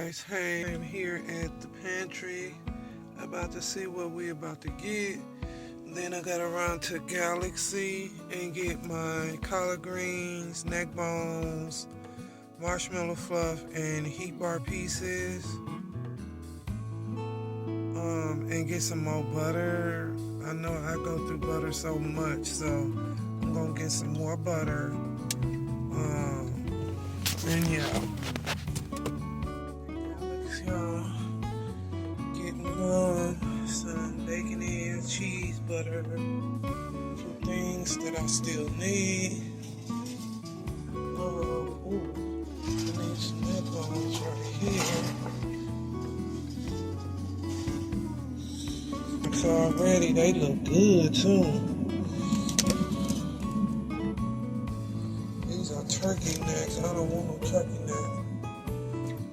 guys, hey, I'm here at the pantry about to see what we about to get. Then I gotta run to Galaxy and get my collard greens, neck bones, marshmallow fluff, and heat bar pieces. And get some more butter. I know I go through butter so much, so I'm gonna get some more butter. And yeah. Y'all, getting done. Some bacon, eggs, cheese, butter, some things that I still need. I need some neck bones right here. So already they look good too. These are turkey necks. I don't want no turkey neck.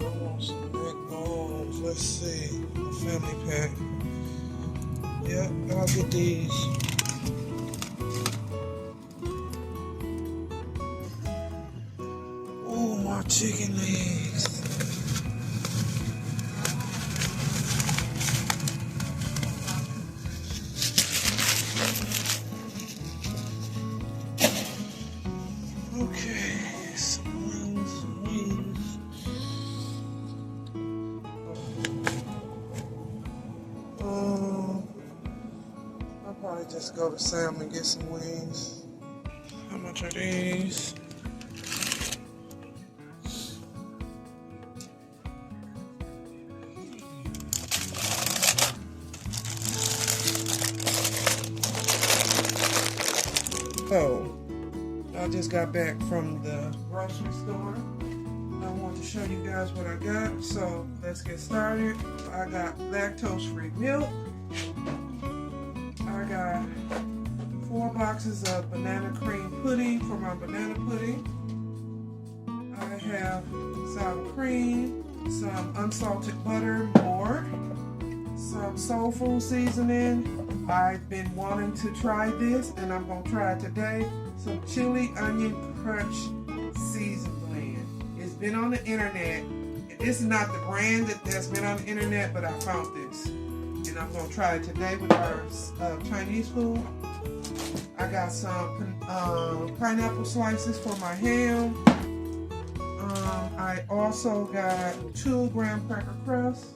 I want some neck bones. Let's see. A family pack. Yep, I'll get these. Ooh, more chicken legs. Okay, some wings. I'll probably just go to Sam and get some wings. How much are these? So, I just got back from the grocery store. I want to show you guys what I got. So let's get started. I got lactose-free milk. I got 4 boxes of banana cream pudding for my banana pudding. I have sour cream, some unsalted butter, more, some soul food seasoning. I've been wanting to try this and I'm going to try it today. Some chili onion crunch season blend. It's been on the internet. This is not the brand that's been on the internet, but I found this. And I'm going to try it today with our Chinese food. I got some pineapple slices for my ham. I also got 2 graham cracker crust.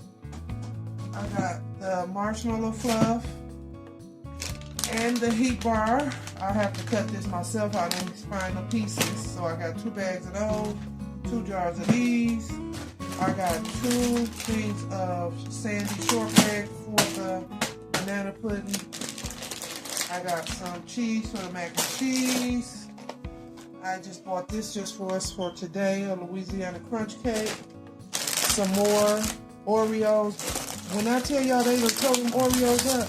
I got the marshmallow fluff and the heat bar. I have to cut this myself out in final pieces. So I got 2 bags of those, 2 jars of these. I got 2 things of sandy shortbread for the banana pudding. I got some cheese for the mac and cheese. I just bought this just for us for today, a Louisiana crunch cake. Some more Oreos. When I tell y'all they look them Oreos up,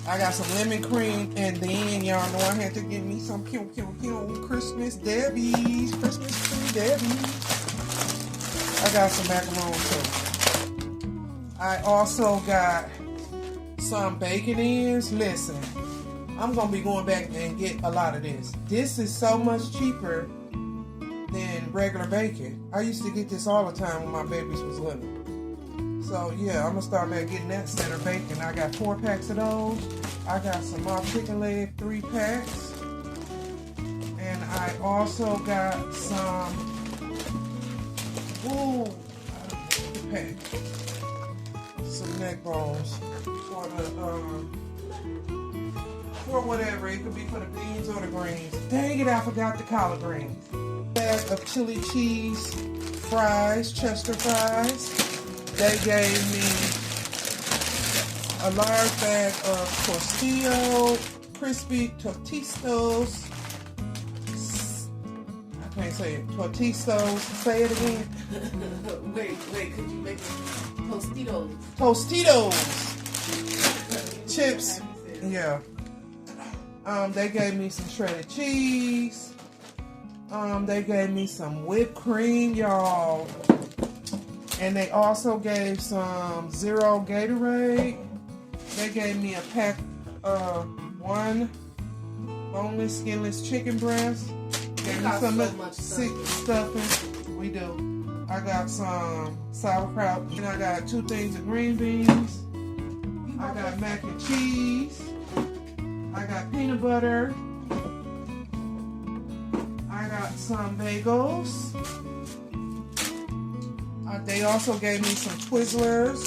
I got some lemon cream, and then y'all know I had to get me some Christmas Debbie's, Christmas tree Debbie's. I got some macaroni too. I also got some bacon ends. Listen, I'm gonna be going back and get a lot of this. This is so much cheaper than regular bacon. I used to get this all the time when my babies was little. So yeah, I'm gonna start back getting that center bacon. I got 4 packs of those. I got some more chicken leg 3 packs. And I also got some some neck bones for the for whatever. It could be for the beans or the greens. Dang it, I forgot the collard greens. Bag of chili cheese fries, Chester fries. They gave me a large bag of Tostito, crispy Totistos. I can't say it. Totistos. Say it again. wait, could you make it Tostitos? Tostitos. Chips. Yeah. They gave me some shredded cheese. They gave me some whipped cream, y'all. And they also gave some Zero Gatorade. They gave me a pack of 1 boneless, skinless chicken breast. Gave me some sick stuffing. We do. I got some sauerkraut, and I got 2 things of green beans. I got mac and cheese. I got peanut butter. I got some bagels. They also gave me some Twizzlers.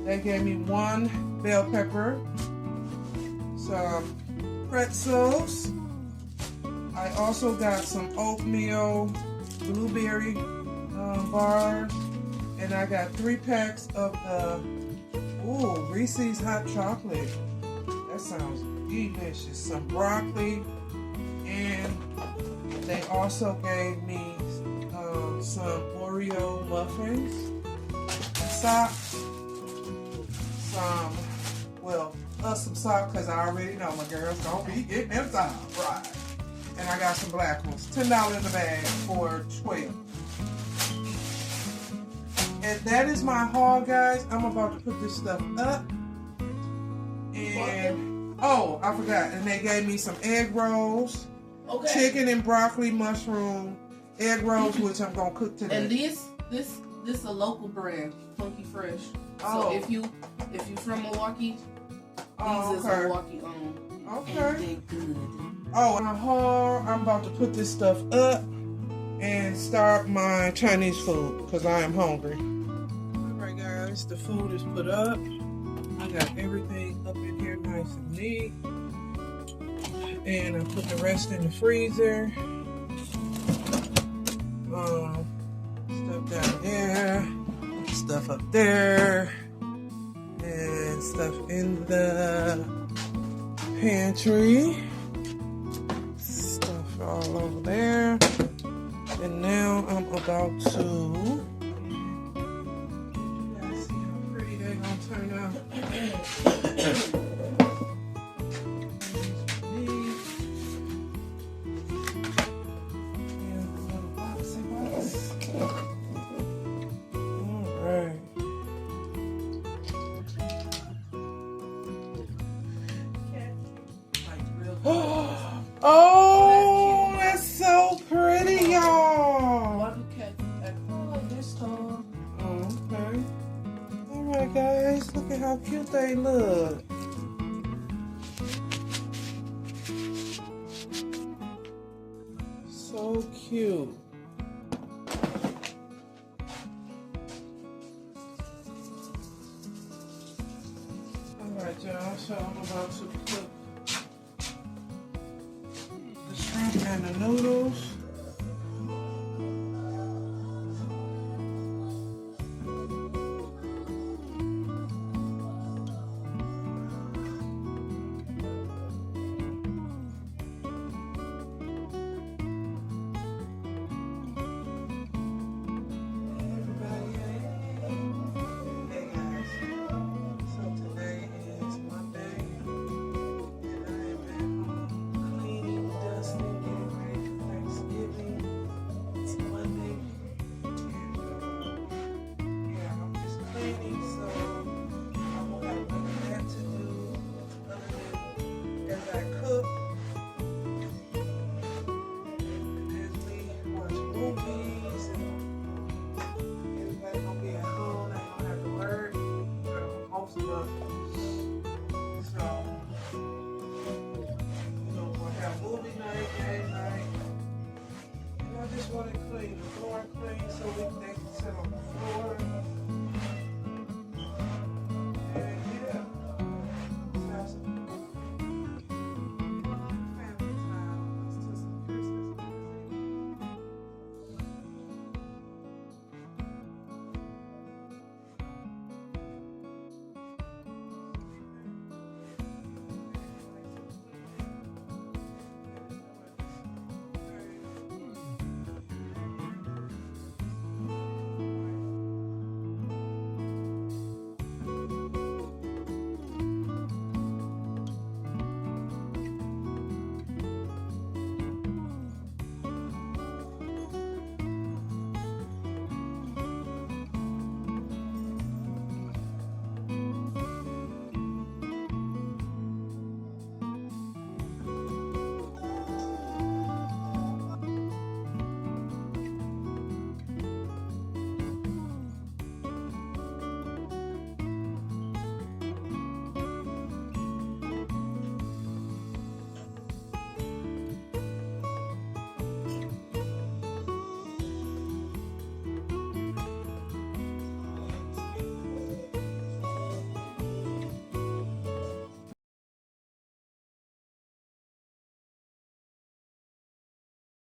They gave me 1 bell pepper, some pretzels. I also got some oatmeal blueberry bars, and I got 3 packs of the Reese's hot chocolate. That sounds delicious. Some broccoli, and they also gave me some Oreo muffins, socks, some socks, because I already know my girls don't be getting them socks, right? And I got some black ones, $10 a bag for 12. And that is my haul, guys. I'm about to put this stuff up. And oh, I forgot. And they gave me some egg rolls, chicken and broccoli mushroom egg rolls, which I'm gonna cook today. And this a local brand, Funky Fresh. So if you from Milwaukee, these is Milwaukee owned. Okay. And they good. Oh, my haul. I'm about to put this stuff up and start my Chinese food because I am hungry. Alright guys, the food is put up. I got everything up in here nice and neat. And I put the rest in the freezer. Stuff down there, stuff up there, and stuff in the pantry. Stuff all over there. And now I'm about to, you guys see how pretty they're gonna turn out. Oh, that's so pretty, y'all. Okay. Alright, guys. Look at how cute they look. So cute. Alright, y'all. So I'm about to put and the noodles. Want it clean, the floor clean, so they can sit on the floor.